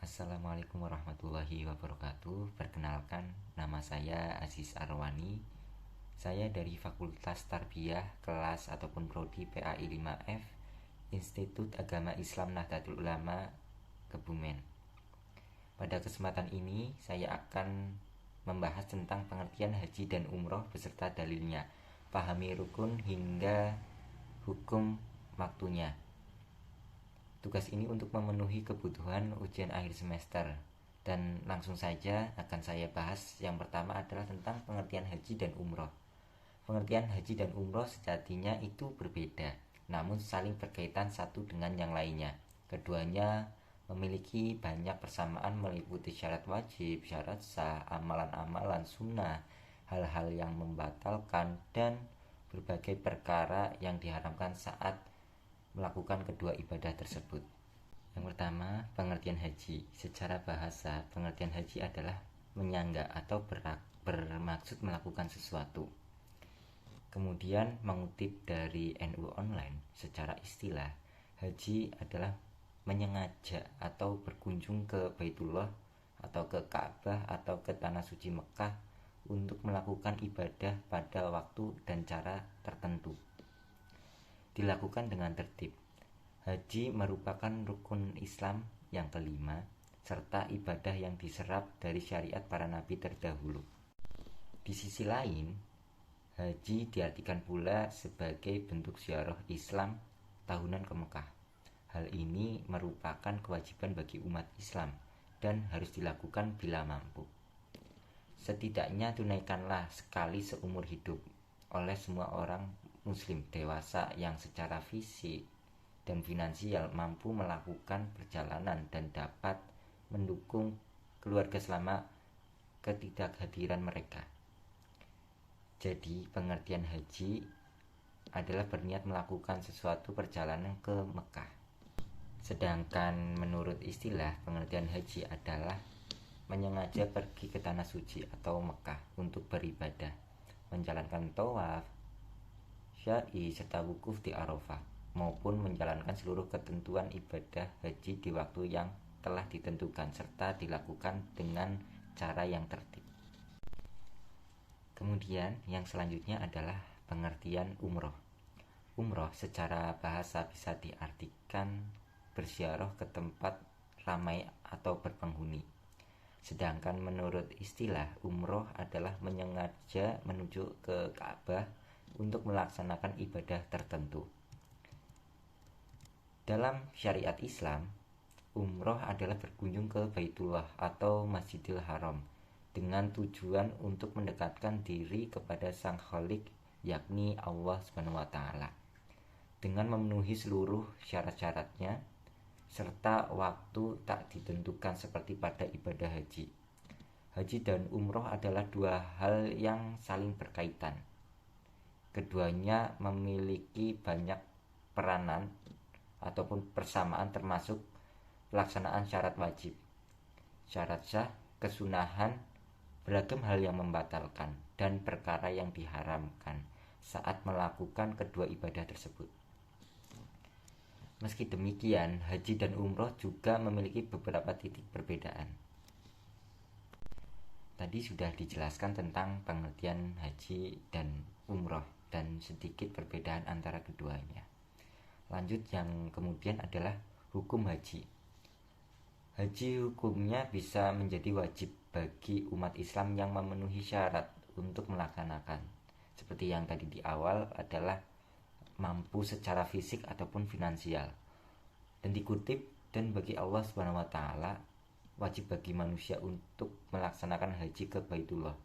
Assalamualaikum warahmatullahi wabarakatuh. Perkenalkan, nama saya Aziz Arwani. Saya dari Fakultas Tarbiyah kelas ataupun prodi PAI 5F Institut Agama Islam Nahdlatul Ulama Kebumen. Pada kesempatan ini saya akan membahas tentang pengertian haji dan umroh beserta dalilnya, pahami rukun hingga hukum waktunya. Tugas ini untuk memenuhi kebutuhan ujian akhir semester. Dan langsung saja akan saya bahas. Yang pertama adalah tentang pengertian haji dan umroh. Pengertian haji dan umroh sejatinya itu berbeda, namun saling berkaitan satu dengan yang lainnya. Keduanya memiliki banyak persamaan meliputi syarat wajib, syarat sah, amalan-amalan sunnah, hal-hal yang membatalkan, dan berbagai perkara yang diharamkan saat melakukan kedua ibadah tersebut. Yang pertama, pengertian haji. Secara bahasa, pengertian haji adalah menyangga atau bermaksud melakukan sesuatu. Kemudian mengutip dari NU Online, secara istilah, haji adalah menyengaja atau berkunjung ke Baitullah atau ke Ka'bah atau ke Tanah Suci Mekah untuk melakukan ibadah pada waktu dan cara tertentu. Dilakukan dengan tertib. Haji merupakan rukun Islam yang kelima, serta ibadah yang diserap dari syariat para nabi terdahulu. Di sisi lain, haji diartikan pula sebagai bentuk ziarah Islam tahunan ke Mekah. Hal ini merupakan kewajiban bagi umat Islam dan harus dilakukan bila mampu. Setidaknya tunaikanlah sekali seumur hidup oleh semua orang Muslim dewasa yang secara fisik dan finansial mampu melakukan perjalanan dan dapat mendukung keluarga selama ketidakhadiran mereka. Jadi pengertian haji adalah berniat melakukan sesuatu perjalanan ke Mekah. Sedangkan menurut istilah, pengertian haji adalah menyengaja pergi ke tanah suci atau Mekah untuk beribadah, menjalankan tawaf, sya'i serta wukuf di Arafah, maupun menjalankan seluruh ketentuan ibadah haji di waktu yang telah ditentukan serta dilakukan dengan cara yang tertib. Kemudian yang selanjutnya adalah pengertian umroh. Umroh secara bahasa bisa diartikan berziarah ke tempat ramai atau berpenghuni. Sedangkan menurut istilah, umroh adalah menyengaja menuju ke Ka'bah untuk melaksanakan ibadah tertentu. Dalam syariat Islam, umroh adalah berkunjung ke Baitullah atau Masjidil Haram dengan tujuan untuk mendekatkan diri kepada Sang Khalik, yakni Allah SWT, dengan memenuhi seluruh syarat-syaratnya serta waktu tak ditentukan seperti pada ibadah haji. Haji dan umroh adalah dua hal yang saling berkaitan. Keduanya memiliki banyak peranan ataupun persamaan termasuk pelaksanaan syarat wajib, syarat sah, kesunahan, beragam hal yang membatalkan, dan perkara yang diharamkan saat melakukan kedua ibadah tersebut. Meski demikian, haji dan umroh juga memiliki beberapa titik perbedaan. Tadi sudah dijelaskan tentang pengertian haji dan umroh dan sedikit perbedaan antara keduanya. Lanjut yang kemudian adalah hukum haji. Haji hukumnya bisa menjadi wajib bagi umat Islam yang memenuhi syarat untuk melaksanakan. Seperti yang tadi di awal adalah mampu secara fisik ataupun finansial. Dan dikutip, dan bagi Allah SWT wajib bagi manusia untuk melaksanakan haji ke Baitullah.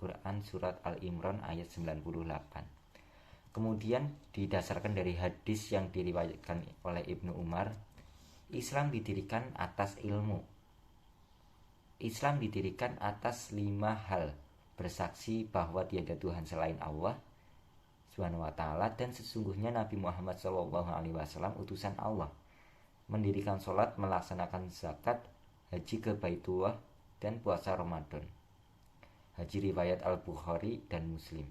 Quran Surat Al-Imran ayat 98. Kemudian didasarkan dari hadis yang diriwayatkan oleh Ibnu Umar, Islam didirikan atas ilmu. Islam didirikan atas 5 hal: bersaksi bahwa tiada Tuhan selain Allah Subhanahu wa ta'ala dan sesungguhnya Nabi Muhammad SAW utusan Allah, mendirikan sholat, melaksanakan zakat, haji ke Baitullah, dan puasa Ramadan. Haji riwayat Al-Bukhari dan Muslim.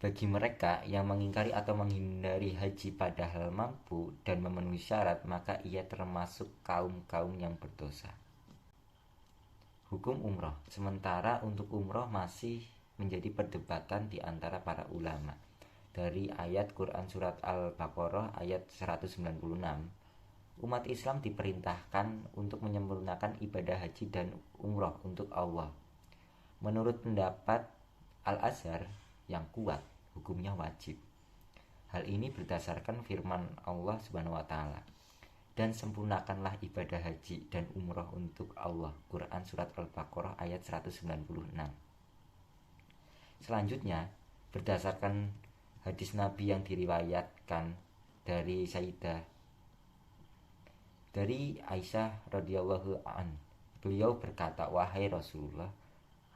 Bagi mereka yang mengingkari atau menghindari haji padahal mampu dan memenuhi syarat, maka ia termasuk kaum-kaum yang berdosa. Hukum umroh. Sementara untuk umroh masih menjadi perdebatan di antara para ulama. Dari ayat Quran surat Al-Baqarah ayat 196, umat Islam diperintahkan untuk menyempurnakan ibadah haji dan umroh untuk Allah. Menurut pendapat Al-Azhar yang kuat, hukumnya wajib. Hal ini berdasarkan firman Allah Subhanahu wa taala. Dan sempurnakanlah ibadah haji dan umroh untuk Allah. Quran surat Al-Baqarah ayat 196. Selanjutnya, berdasarkan hadis Nabi yang diriwayatkan dari Aisyah radhiyallahu an, beliau berkata, "Wahai Rasulullah,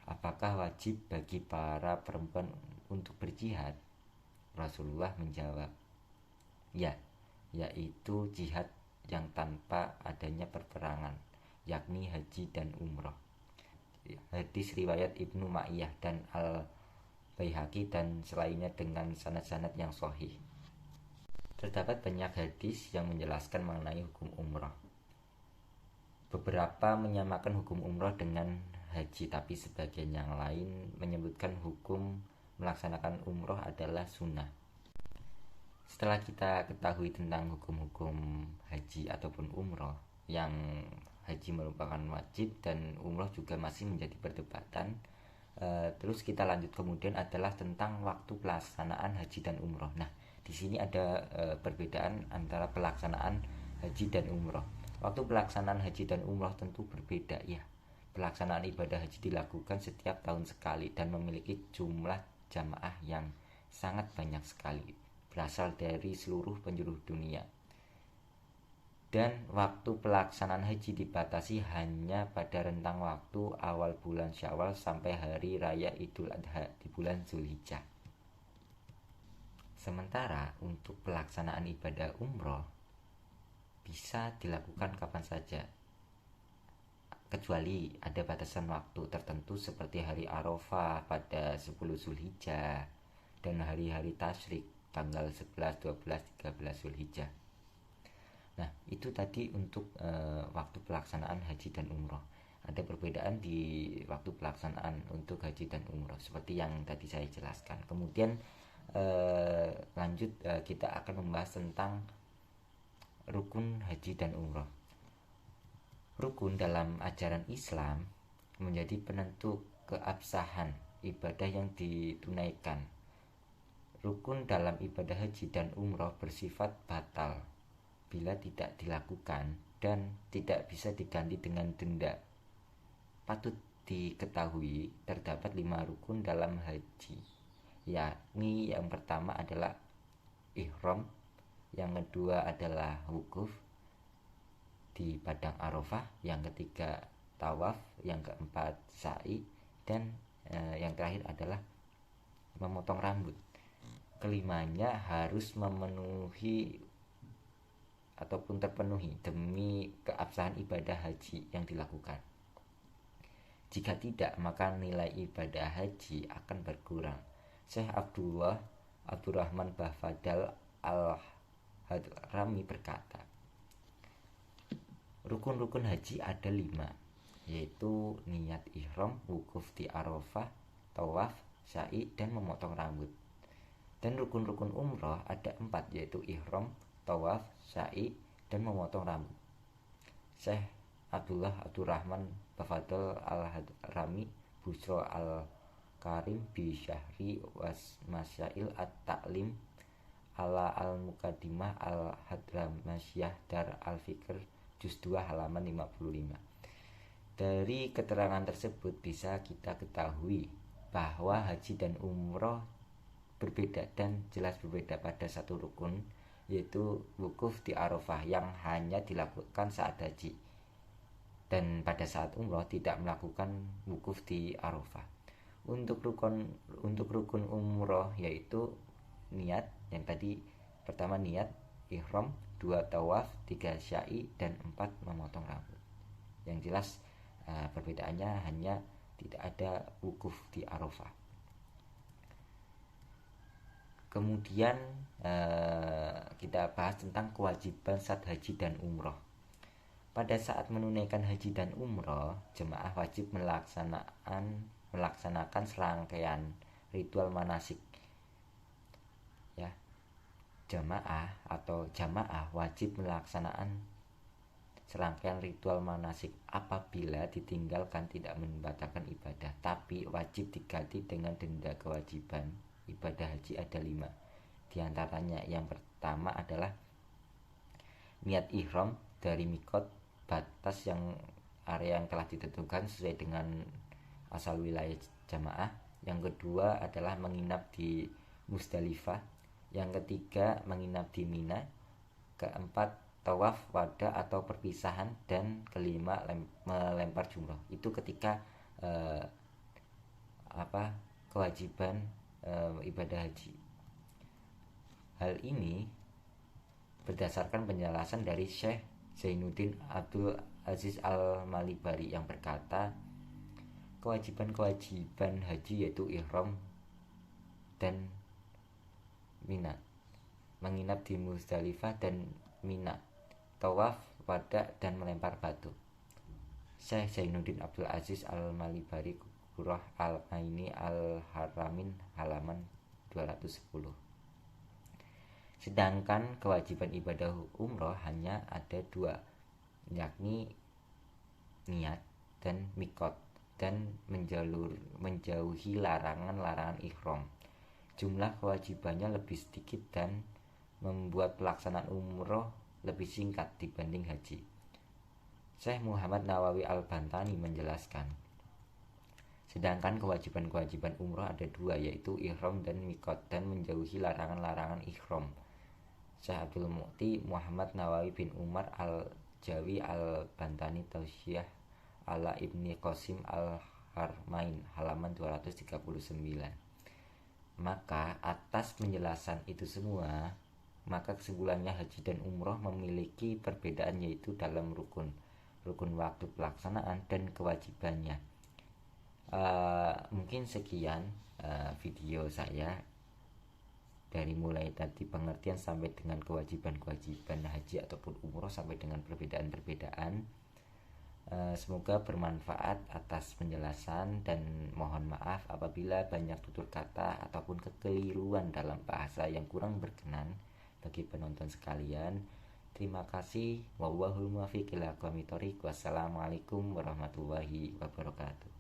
apakah wajib bagi para perempuan untuk berjihad?" Rasulullah menjawab, "Ya, yaitu jihad yang tanpa adanya perperangan, yakni haji dan umroh." Hadis riwayat Ibnu Ma'iyah dan Al-Baihaqi dan selainnya dengan sanad-sanad yang sahih. Terdapat banyak hadis yang menjelaskan mengenai hukum umroh. Beberapa menyamakan hukum umroh dengan haji, tapi sebagian yang lain menyebutkan hukum melaksanakan umroh adalah sunnah. Setelah kita ketahui tentang hukum-hukum haji ataupun umroh, yang haji merupakan wajib dan umroh juga masih menjadi perdebatan, terus kita lanjut kemudian adalah tentang waktu pelaksanaan haji dan umroh. Nah, di sini ada perbedaan antara pelaksanaan haji dan umroh. Waktu pelaksanaan haji dan umroh tentu berbeda ya. Pelaksanaan ibadah haji dilakukan setiap tahun sekali dan memiliki jumlah jamaah yang sangat banyak sekali, berasal dari seluruh penjuru dunia. Dan waktu pelaksanaan haji dibatasi hanya pada rentang waktu awal bulan Syawal sampai hari raya Idul Adha di bulan Zulhijjah. Sementara untuk pelaksanaan ibadah umroh bisa dilakukan kapan saja, kecuali ada batasan waktu tertentu seperti hari Arafah pada 10 Zulhijjah dan hari-hari tasyrik tanggal 11, 12, 13 Zulhijjah. Nah, itu tadi untuk waktu pelaksanaan haji dan umroh. Ada perbedaan di waktu pelaksanaan untuk haji dan umroh seperti yang tadi saya jelaskan. Kemudian lanjut kita akan membahas tentang rukun haji dan umroh. Rukun dalam ajaran Islam menjadi penentu keabsahan ibadah yang ditunaikan. Rukun dalam ibadah haji dan umroh bersifat batal bila tidak dilakukan dan tidak bisa diganti dengan denda. Patut diketahui terdapat 5 rukun dalam haji, yakni yang pertama adalah ihram, yang kedua adalah wukuf di padang Arafah, yang ketiga tawaf, yang keempat sa'i, dan yang terakhir adalah memotong rambut. Kelimanya harus memenuhi ataupun terpenuhi demi keabsahan ibadah haji yang dilakukan. Jika tidak, maka nilai ibadah haji akan berkurang. Syekh Abdurrahman Bahfadal Al-Hadrami berkata, rukun-rukun haji ada 5, yaitu niat ihram, wukuf di Arafah, tawaf, sa'i, dan memotong rambut. Dan rukun-rukun umroh ada 4, yaitu ihram, tawaf, sa'i, dan memotong rambut. Syekh Abdurrahman Bahfadal Al-Hadrami Busro Al-Karim bi Syahri was Masyail At-Ta'lim ala Al-Muqaddimah Al-Hadramasyah Dar Al-Fikr Juz 2 halaman 55. Dari keterangan tersebut bisa kita ketahui bahwa haji dan umroh berbeda dan jelas berbeda pada satu rukun, yaitu wukuf di Arafah yang hanya dilakukan saat haji, dan pada saat umroh tidak melakukan wukuf di Arafah. Untuk rukun umroh yaitu niat, yang tadi pertama niat ihram, 2 tawaf, 3 sya'i, dan 4 memotong rambut. Yang jelas perbedaannya hanya tidak ada wukuf di Arafah. Kemudian kita bahas tentang kewajiban saat haji dan umroh. Pada saat menunaikan haji dan umroh, jemaah wajib melaksanakan serangkaian ritual manasik. Ya, jamaah wajib melaksanakan serangkaian ritual manasik. Apabila ditinggalkan tidak membatalkan ibadah, tapi wajib diganti dengan denda kewajiban. Ibadah haji ada 5. Di antaranya yang pertama adalah niat ihram dari mikot, batas yang area yang telah ditentukan sesuai dengan asal wilayah jamaah. Yang kedua adalah menginap di Musdalifah. Yang ketiga menginap di Mina. Keempat tawaf wada atau perpisahan. Dan kelima melempar jumroh. Itu ketika kewajiban ibadah haji. Hal ini berdasarkan penjelasan dari Syekh Zainuddin Abdul Aziz Al-Malibari yang berkata, kewajiban haji yaitu ihram dan Mina, menginap di Musdalifah dan Mina, tawaf wada dan melempar batu. Syekh Zainuddin Abdul Aziz Al-Malibari, Qurrah Al-Aini Al-Haramin, halaman 210. Sedangkan kewajiban ibadah umroh hanya ada 2, yakni niat dan mikot, dan menjauhi larangan-larangan ihram. Jumlah kewajibannya lebih sedikit dan membuat pelaksanaan umroh lebih singkat dibanding haji. Syekh Muhammad Nawawi Al-Bantani menjelaskan, sedangkan kewajiban umroh ada 2, yaitu ihram dan mikot, dan menjauhi larangan-larangan ihram. Syekh Abdul Mu'ti Muhammad Nawawi bin Umar Al-Jawi Al-Bantani Tausyah ala Ibni Qasim Al-Harmain, halaman 239. Maka atas penjelasan itu semua, maka kesimpulannya haji dan umroh memiliki perbedaan, yaitu dalam rukun waktu pelaksanaan dan kewajibannya. Mungkin sekian video saya dari mulai tadi pengertian sampai dengan kewajiban haji ataupun umroh sampai dengan perbedaan-perbedaan. Semoga bermanfaat atas penjelasan, dan mohon maaf apabila banyak tutur kata ataupun kekeliruan dalam bahasa yang kurang berkenan bagi penonton sekalian. Terima kasih. Wallahul muwaffiq ila aqwamit thoriq. Wassalamualaikum warahmatullahi wabarakatuh.